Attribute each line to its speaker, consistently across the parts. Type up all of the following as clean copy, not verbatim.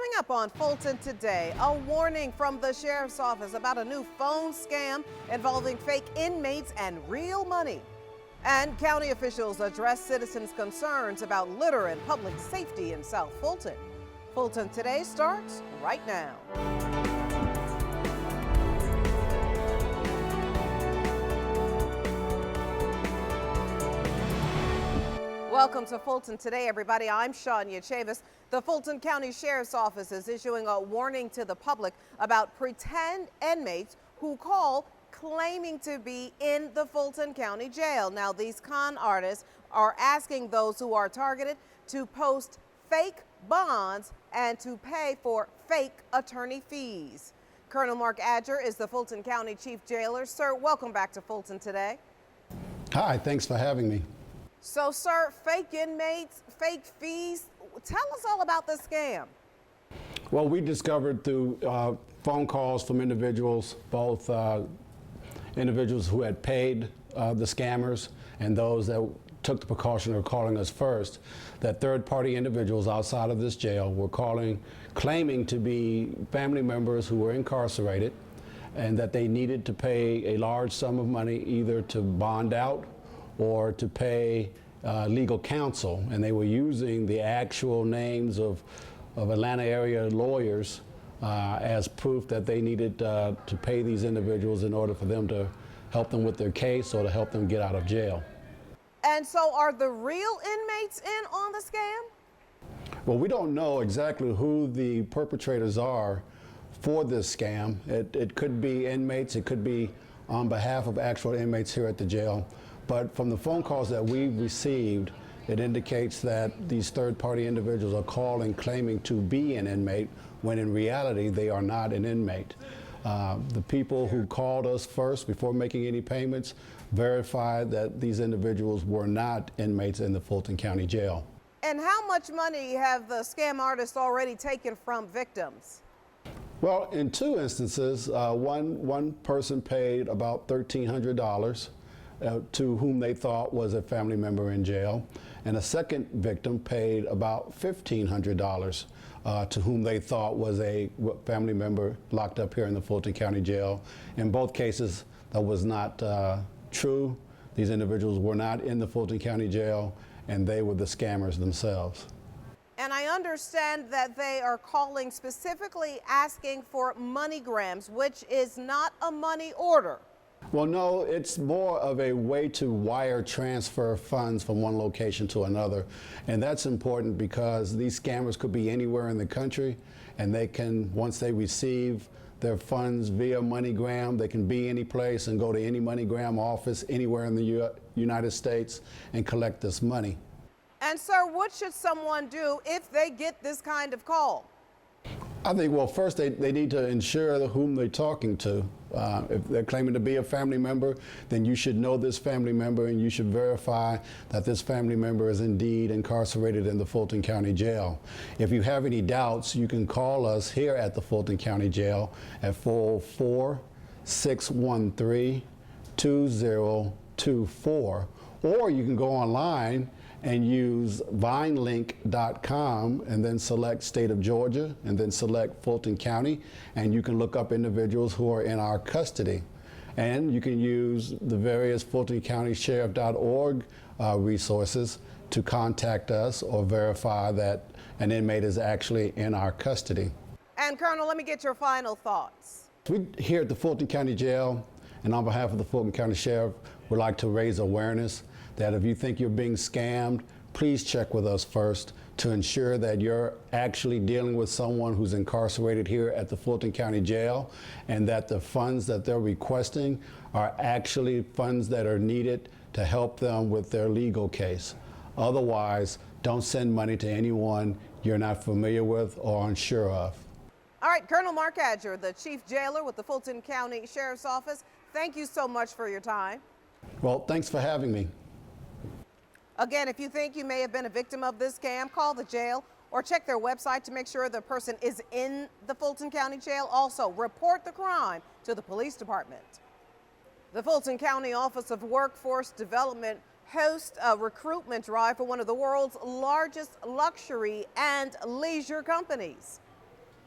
Speaker 1: Coming up on Fulton today, a warning from the sheriff's office about a new phone scam involving fake inmates and real money. And county officials address citizens' concerns about litter and public safety in South Fulton. Fulton Today starts right now. Welcome to Fulton Today, everybody. I'm Shania Chavis. The Fulton County Sheriff's Office is issuing a warning to the public about pretend inmates who call claiming to be in the Fulton County Jail. Now, these con artists are asking those who are targeted to post fake bonds and to pay for fake attorney fees. Colonel Mark Adger is the Fulton County Chief Jailer. Sir, welcome back to Fulton Today.
Speaker 2: Hi, thanks for having me.
Speaker 1: So, sir, fake inmates, fake fees. Tell us all about this scam.
Speaker 2: Well, we discovered through phone calls from individuals, both individuals who had paid the scammers and those that took the precaution of calling us first, that third-party individuals outside of this jail were claiming to be family members who were incarcerated, and that they needed to pay a large sum of money either to bond out or to pay legal counsel, and they were using the actual names of Atlanta area lawyers as proof that they needed to pay these individuals in order for them to help them with their case or to help them get out of jail.
Speaker 1: And so are the real inmates in on the scam?
Speaker 2: Well, we don't know exactly who the perpetrators are for this scam. It could be inmates, it could be on behalf of actual inmates here at the jail. But from the phone calls that we've received, it indicates that these third-party individuals are calling claiming to be an inmate, when in reality they are not an inmate. The people who called us first before making any payments verified that these individuals were not inmates in the Fulton County Jail.
Speaker 1: And how much money have the scam artists already taken from victims?
Speaker 2: Well, in two instances, one person paid about $1,300 to whom they thought was a family member in jail, and a second victim paid about $1,500 to whom they thought was a family member locked up here in the Fulton County Jail. In both cases, that was not true. These individuals were not in the Fulton County Jail, and they were the scammers themselves.
Speaker 1: And I understand that they are calling specifically asking for MoneyGrams, which is not a money order.
Speaker 2: Well, no, it's more of a way to wire transfer funds from one location to another. And that's important because these scammers could be anywhere in the country, and they can, once they receive their funds via MoneyGram, they can be any place and go to any MoneyGram office anywhere in the United States and collect this money.
Speaker 1: And sir, what should someone do if they get this kind of call?
Speaker 2: I think, well, first they need to ensure whom they're talking to. If they're claiming to be a family member, then you should know this family member, and you should verify that this family member is indeed incarcerated in the Fulton County Jail. If you have any doubts, you can call us here at the Fulton County Jail at 404-613-2024, or you can go online and use vinelink.com and then select State of Georgia and then select Fulton County, and you can look up individuals who are in our custody. And you can use the various FultonCountySheriff.org resources to contact us or verify that an inmate is actually in our custody.
Speaker 1: And Colonel, let me get your final thoughts.
Speaker 2: We here at the Fulton County Jail, and on behalf of the Fulton County Sheriff, would like to raise awareness that if you think you're being scammed, please check with us first to ensure that you're actually dealing with someone who's incarcerated here at the Fulton County Jail, and that the funds that they're requesting are actually funds that are needed to help them with their legal case. Otherwise, don't send money to anyone you're not familiar with or unsure of.
Speaker 1: All right, Colonel Mark Adger, the Chief Jailer with the Fulton County Sheriff's Office, thank you so much for your time.
Speaker 2: Well, thanks for having me.
Speaker 1: Again, if you think you may have been a victim of this scam, call the jail or check their website to make sure the person is in the Fulton County Jail. Also, report the crime to the police department. The Fulton County Office of Workforce Development hosts a recruitment drive for one of the world's largest luxury and leisure companies.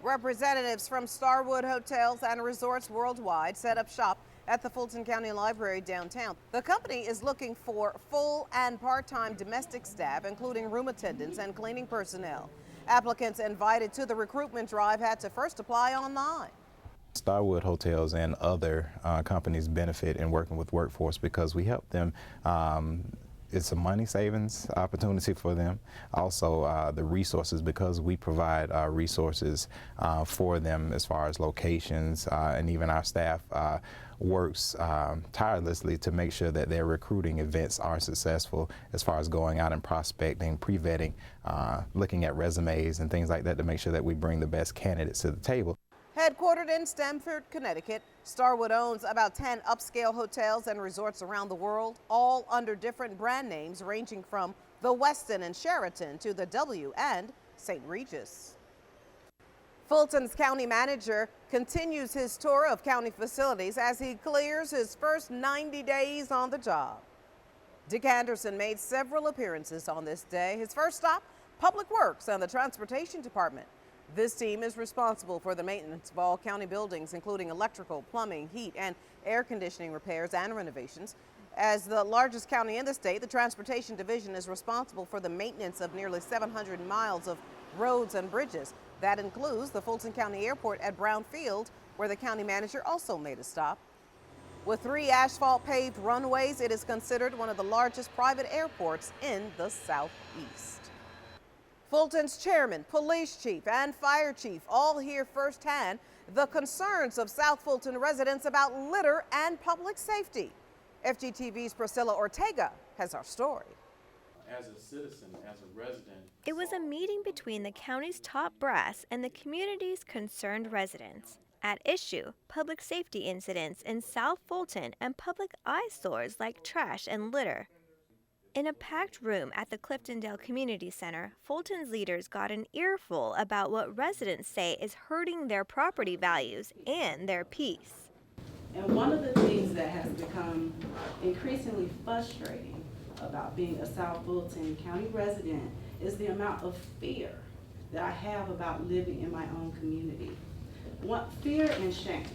Speaker 1: Representatives from Starwood Hotels and Resorts Worldwide set up shop at the Fulton County Library downtown. The company is looking for full and part-time domestic staff, including room attendants and cleaning personnel. Applicants invited to the recruitment drive had to first apply online.
Speaker 3: Starwood Hotels and other companies benefit in working with workforce because we help them. It's a money savings opportunity for them. Also, the resources, because we provide resources for them as far as locations, and even our staff works tirelessly to make sure that their recruiting events are successful as far as going out and prospecting, pre-vetting, looking at resumes and things like that to make sure that we bring the best candidates to the table.
Speaker 1: Headquartered in Stamford, Connecticut, Starwood owns about 10 upscale hotels and resorts around the world, all under different brand names ranging from the Westin and Sheraton to the W and St. Regis. Fulton's county manager continues his tour of county facilities as he clears his first 90 days on the job. Dick Anderson made several appearances on this day. His first stop, Public Works and the Transportation Department. This team is responsible for the maintenance of all county buildings, including electrical, plumbing, heat, and air conditioning repairs and renovations. As the largest county in the state, the Transportation Division is responsible for the maintenance of nearly 700 miles of roads and bridges. That includes the Fulton County Airport at Brown Field, where the county manager also made a stop. With 3 asphalt paved runways, it is considered one of the largest private airports in the Southeast. Fulton's chairman, police chief, and fire chief all hear firsthand the concerns of South Fulton residents about litter and public safety. FGTV's Priscilla Ortega has our story.
Speaker 4: As a citizen, as a resident.
Speaker 5: It was a meeting between the county's top brass and the community's concerned residents. At issue, public safety incidents in South Fulton and public eyesores like trash and litter. In a packed room at the Cliftondale Community Center, Fulton's leaders got an earful about what residents say is hurting their property values and their peace.
Speaker 6: And one of the things that has become increasingly frustrating about being a South Fulton County resident is the amount of fear that I have about living in my own community. Fear and shame.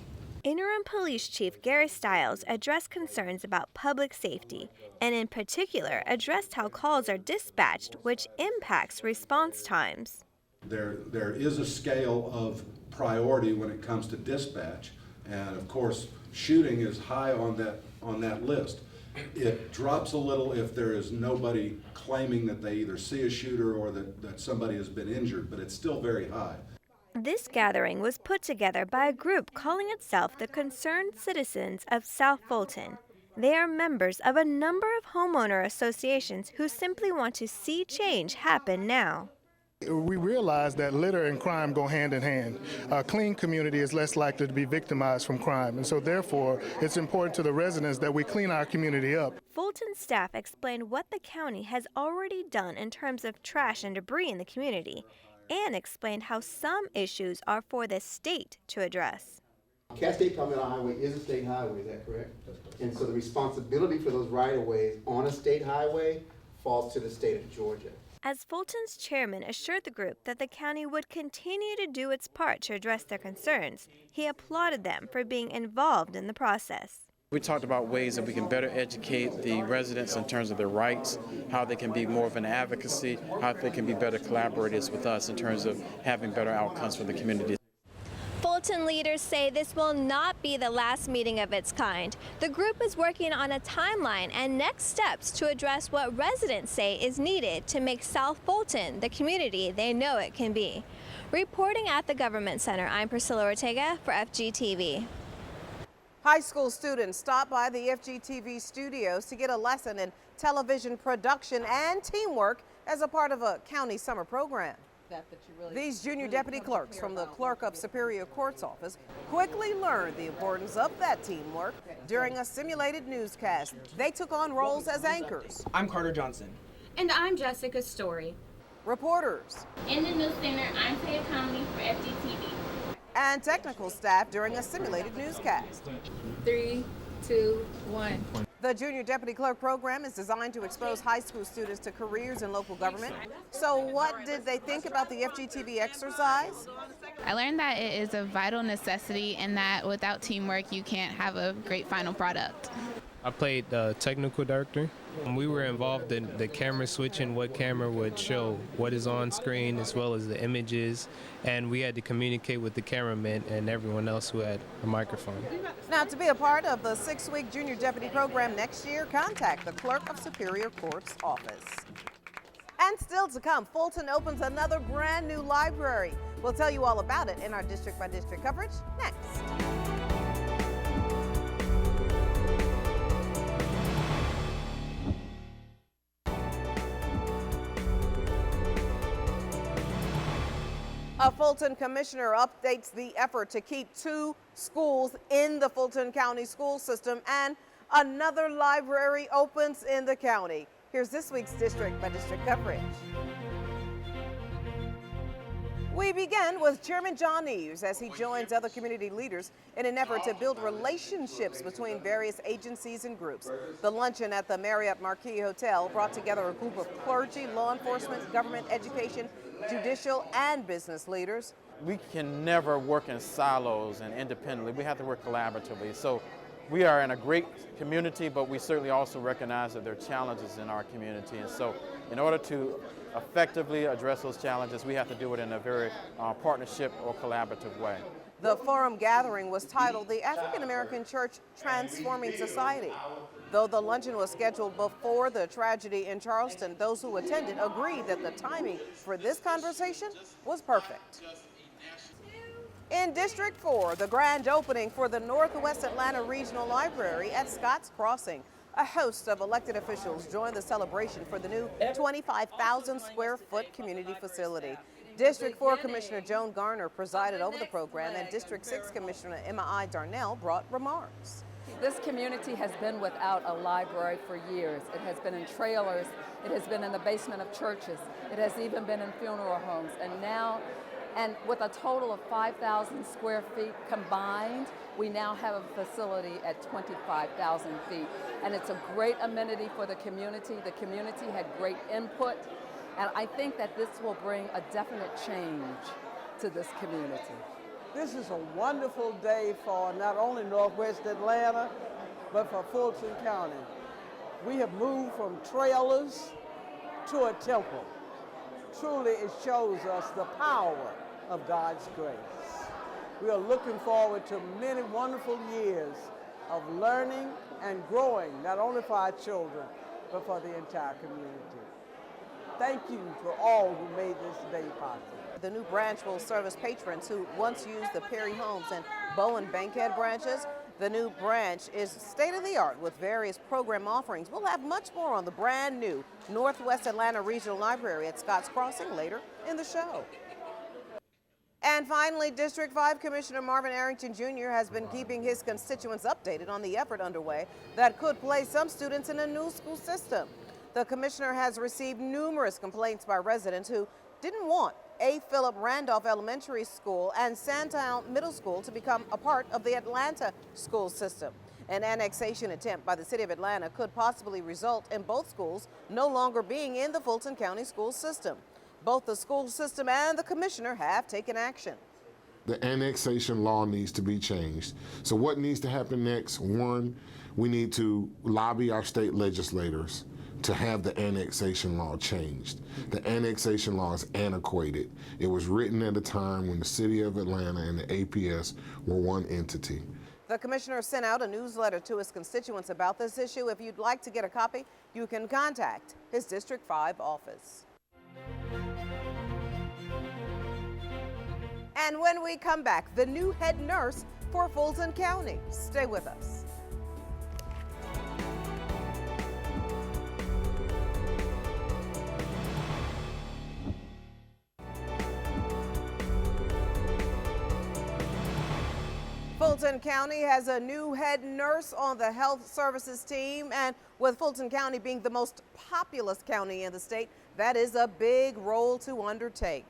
Speaker 5: Interim Police Chief Gary Stiles addressed concerns about public safety and in particular addressed how calls are dispatched, which impacts response times.
Speaker 7: There is a scale of priority when it comes to dispatch, and of course shooting is high on that list. It drops a little if there is nobody claiming that they either see a shooter or that somebody has been injured, but it's still very high.
Speaker 5: This gathering was put together by a group calling itself the Concerned Citizens of South Fulton. They are members of a number of homeowner associations who simply want to see change happen now.
Speaker 8: We realize that litter and crime go hand in hand. A clean community is less likely to be victimized from crime, and so therefore it's important to the residents that we clean our community up.
Speaker 5: Fulton staff explained what the county has already done in terms of trash and debris in the community, and explained how some issues are for the state to address.
Speaker 9: Cass State Continental Highway is a state highway, is that correct? And so the responsibility for those right-of-ways on a state highway falls to the state of Georgia.
Speaker 5: As Fulton's chairman assured the group that the county would continue to do its part to address their concerns, he applauded them for being involved in the process.
Speaker 4: We talked about ways that we can better educate the residents in terms of their rights, how they can be more of an advocacy, how they can be better collaborators with us in terms of having better outcomes for the community.
Speaker 5: Fulton leaders say this will not be the last meeting of its kind. The group is working on a timeline and next steps to address what residents say is needed to make South Fulton the community they know it can be. Reporting at the Government Center, I'm Priscilla Ortega for FGTV.
Speaker 1: High school students stopped by the FGTV studios to get a lesson in television production and teamwork as a part of a county summer program. These junior deputy clerks from the Clerk of Superior Court's office quickly learned the importance of that teamwork during a simulated newscast. They took on roles as anchors.
Speaker 10: I'm Carter Johnson.
Speaker 11: And I'm Jessica Story.
Speaker 1: Reporters.
Speaker 11: In the news center, I'm Taya Conley for FGTV.
Speaker 1: And technical staff during a simulated newscast.
Speaker 11: 3, 2, 1.
Speaker 1: The Junior Deputy Clerk program is designed to expose high school students to careers in local government. So what did they think about the FGTV exercise?
Speaker 10: I learned that it is a vital necessity and that without teamwork you can't have a great final product.
Speaker 12: I played the technical director. We were involved in the camera switching, what camera would show what is on screen as well as the images, and we had to communicate with the cameraman and everyone else who had a microphone.
Speaker 1: Now, to be a part of the 6-week Junior Deputy program next year, contact the Clerk of Superior Court's office. And still to come, Fulton opens another brand new library. We'll tell you all about it in our district by district coverage next. A Fulton commissioner updates the effort to keep 2 schools in the Fulton County school system, and another library opens in the county. Here's this week's district by district coverage. We begin with Chairman John Eves as he joins other community leaders in an effort to build relationships between various agencies and groups. The luncheon at the Marriott Marquis Hotel brought together a group of clergy, law enforcement, government, education, judicial, and business leaders.
Speaker 4: We can never work in silos and independently. We have to work collaboratively. So we are in a great community, but we certainly also recognize that there are challenges in our community. And so in order to effectively address those challenges, we have to do it in a very partnership or collaborative way.
Speaker 1: The forum gathering was titled The African American Church Transforming Society. Though the luncheon was scheduled before the tragedy in Charleston, those who attended agreed that the timing for this conversation was perfect. In District 4, the grand opening for the Northwest Atlanta Regional Library at Scotts Crossing. A host of elected officials joined the celebration for the new 25,000 square foot community facility. District 4 Commissioner Joan Garner presided over the program, and District 6 Commissioner Emma I. Darnell brought remarks.
Speaker 13: This community has been without a library for years. It has been in trailers, it has been in the basement of churches, it has even been in funeral homes, and with a total of 5,000 square feet combined, we now have a facility at 25,000 feet. And it's a great amenity for the community. The community had great input, and I think that this will bring a definite change to this community.
Speaker 14: This is a wonderful day for not only Northwest Atlanta, but for Fulton County. We have moved from trailers to a temple. Truly, it shows us the power of God's grace. We are looking forward to many wonderful years of learning and growing, not only for our children, but for the entire community. Thank you for all who made this day possible.
Speaker 1: The new branch will service patrons who once used the Perry Homes and Bowen Bankhead branches. The new branch is state-of-the-art with various program offerings. We'll have much more on the brand new Northwest Atlanta Regional Library at Scotts Crossing later in the show. And finally, District 5 Commissioner Marvin Arrington Jr. has been keeping his constituents updated on the effort underway that could place some students in a new school system. The commissioner has received numerous complaints by residents who didn't want A. Philip Randolph Elementary School and Sandtown Middle School to become a part of the Atlanta school system. An annexation attempt by the city of Atlanta could possibly result in both schools no longer being in the Fulton County school system. Both the school system and the commissioner have taken action.
Speaker 15: The annexation law needs to be changed. So what needs to happen next? One, we need to lobby our state legislators to have the annexation law changed. The annexation law is antiquated. It was written at a time when the city of Atlanta and the APS were one entity.
Speaker 1: The commissioner sent out a newsletter to his constituents about this issue. If you'd like to get a copy, you can contact his District 5 office. And when we come back, the new head nurse for Fulton County. Stay with us. Fulton County has a new head nurse on the health services team, and with Fulton County being the most populous county in the state, that is a big role to undertake.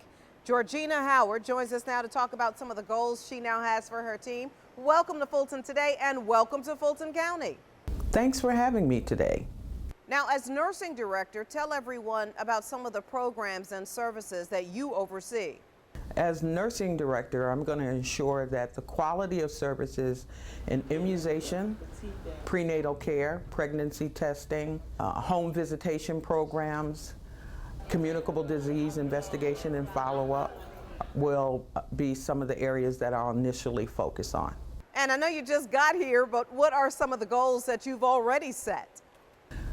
Speaker 1: Georgina Howard joins us now to talk about some of the goals she now has for her team. Welcome to Fulton today, and welcome to Fulton County.
Speaker 16: Thanks for having me today.
Speaker 1: Now, as nursing director, tell everyone about some of the programs and services that you oversee.
Speaker 16: As nursing director, I'm going to ensure that the quality of services in immunization, prenatal care, pregnancy testing, home visitation programs, communicable disease investigation and follow-up will be some of the areas that I'll initially focus on.
Speaker 1: And I know you just got here, but what are some of the goals that you've already set?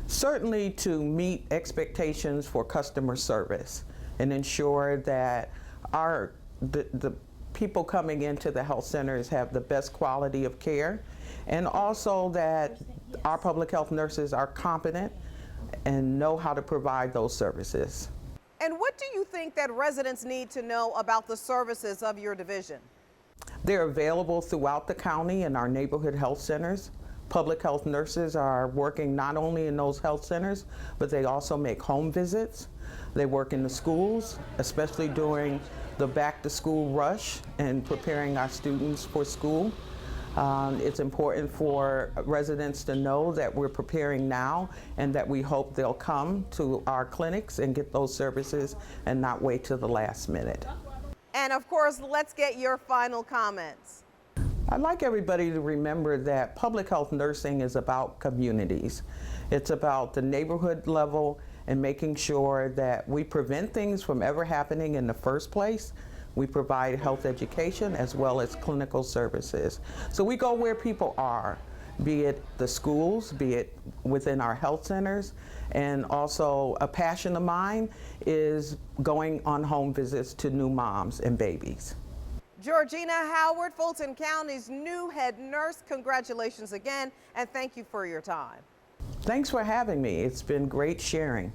Speaker 16: Certainly to meet expectations for customer service and ensure that the people coming into the health centers have the best quality of care, and also that our public health nurses are competent and know how to provide those services.
Speaker 1: And what do you think that residents need to know about the services of your division?
Speaker 16: They're available throughout the county in our neighborhood health centers. Public health nurses are working not only in those health centers, but they also make home visits. They work in the schools, especially during the back-to-school rush and preparing our students for school. It's important for residents to know that we're preparing now and that we hope they'll come to our clinics and get those services and not wait till the last minute.
Speaker 1: And of course, let's get your final comments.
Speaker 16: I'd like everybody to remember that public health nursing is about communities. It's about the neighborhood level and making sure that we prevent things from ever happening in the first place. We provide health education as well as clinical services. So we go where people are, be it the schools, be it within our health centers, and also a passion of mine is going on home visits to new moms and babies.
Speaker 1: Georgina Howard, Fulton County's new head nurse, congratulations again, and thank you for your time.
Speaker 16: Thanks for having me. It's been great sharing.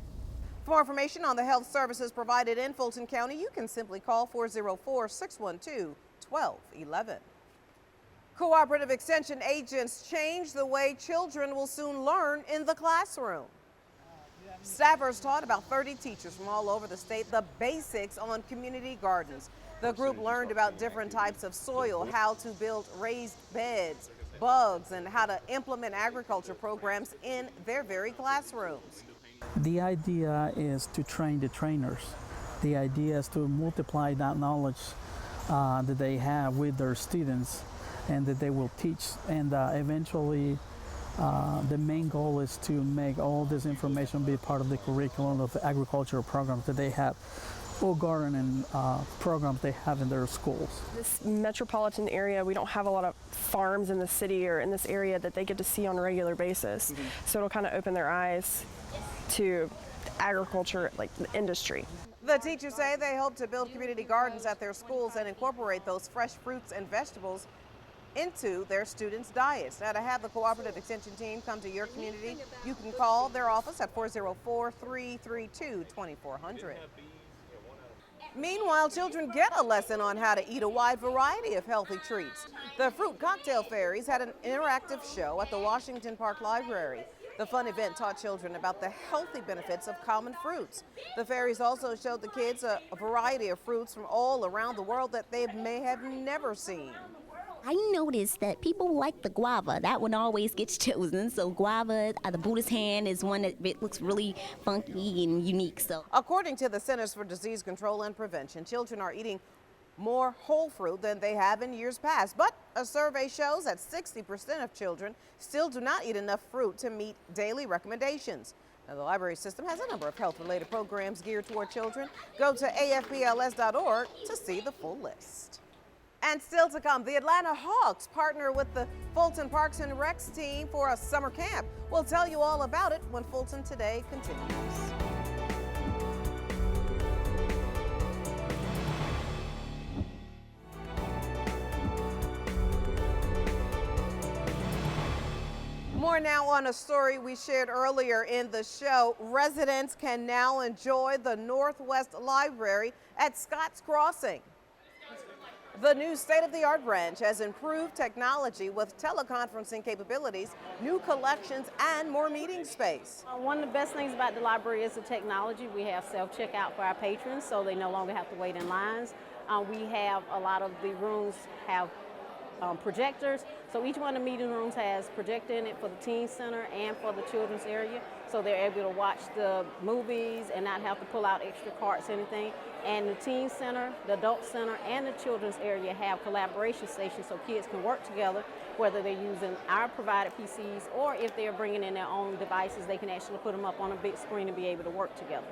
Speaker 1: For more information on the health services provided in Fulton County, you can simply call 404-612-1211. Cooperative Extension agents change the way children will soon learn in the classroom. Staffers taught about 30 teachers from all over the state the basics on community gardens. The group learned about different types of soil, how to build raised beds, bugs, and how to implement agriculture programs in their very classrooms.
Speaker 17: The idea is to train the trainers. The idea is to multiply that knowledge that they have with their students and that they will teach. And eventually, the main goal is to make all this information be part of the curriculum of the agricultural programs that they have, or gardening programs they have in their schools.
Speaker 18: This metropolitan area, we don't have a lot of farms in the city or in this area that they get to see on a regular basis. So it'll kind of open their eyes to agriculture, like the industry.
Speaker 1: The teachers say they hope to build community gardens at their schools and incorporate those fresh fruits and vegetables into their students' diets. Now, to have the Cooperative Extension team come to your community, you can call their office at 404-332-2400. Meanwhile, children get a lesson on how to eat a wide variety of healthy treats. The Fruit Cocktail Fairies had an interactive show at the Washington Park Library. The fun event taught children about the healthy benefits of common fruits. The fairies also showed the kids a variety of fruits from all around the world that they may have never seen.
Speaker 19: I noticed that people like the guava. That one always gets chosen. So guava, the Buddha's hand, is one that looks really funky and unique. So,
Speaker 1: according to the Centers for Disease Control and Prevention, children are eating more whole fruit than they have in years past. But a survey shows that 60% of children still do not eat enough fruit to meet daily recommendations. Now, the library system has a number of health-related programs geared toward children. Go to afpls.org to see the full list. And still to come, the Atlanta Hawks partner with the Fulton Parks and Recs team for a summer camp. We'll tell you all about it when Fulton Today continues. More now on a story we shared earlier in the show. Residents can now enjoy the Northwest Library at Scotts Crossing. The new state-of-the-art branch has improved technology with teleconferencing capabilities, new collections, and more meeting space.
Speaker 20: One of the best things about the library is the technology. We have self-checkout for our patrons, so they no longer have to wait in lines. We have a lot of the rooms have projectors. So each one of the meeting rooms has projector in it for the teen center and for the children's area. So they're able to watch the movies and not have to pull out extra carts or anything. And the teen center, the adult center, and the children's area have collaboration stations so kids can work together, whether they're using our provided PCs or if they're bringing in their own devices, they can actually put them up on a big screen and be able to work together.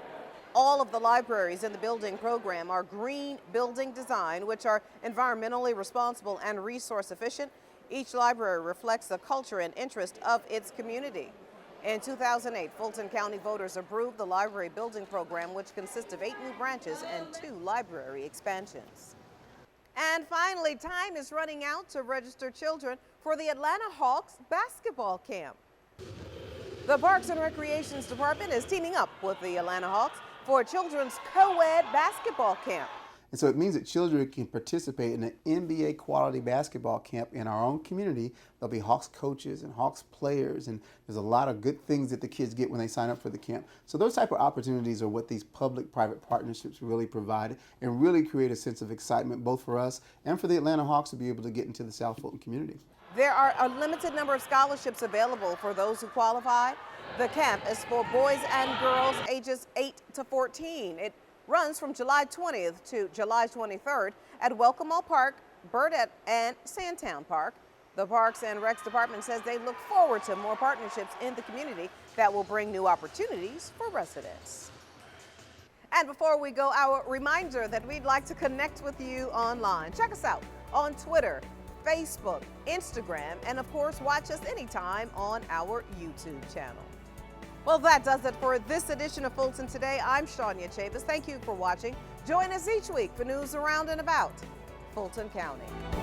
Speaker 1: All of the libraries in the building program are green building design, which are environmentally responsible and resource efficient. Each library reflects the culture and interest of its community. In 2008, Fulton County voters approved the library building program, which consists of 8 new branches and 2 library expansions. And finally, time is running out to register children for the Atlanta Hawks basketball camp. The Parks and Recreations Department is teaming up with the Atlanta Hawks for a children's co-ed basketball camp.
Speaker 21: And so it means that children can participate in an NBA quality basketball camp in our own community. There'll be Hawks coaches and Hawks players, and there's a lot of good things that the kids get when they sign up for the camp. So those type of opportunities are what these public-private partnerships really provide and really create a sense of excitement both for us and for the Atlanta Hawks to be able to get into the South Fulton community.
Speaker 1: There are a limited number of scholarships available for those who qualify. The camp is for boys and girls ages 8 to 14. It runs from July 20th to July 23rd at Welcome All Park, Burdett, and Sandtown Park. The Parks and Recs Department says they look forward to more partnerships in the community that will bring new opportunities for residents. And before we go, our reminder that we'd like to connect with you online. Check us out on Twitter, Facebook, Instagram, and of course, watch us anytime on our YouTube channel. Well, that does it for this edition of Fulton Today. I'm Shania Chavis. Thank you for watching. Join us each week for news around and about Fulton County.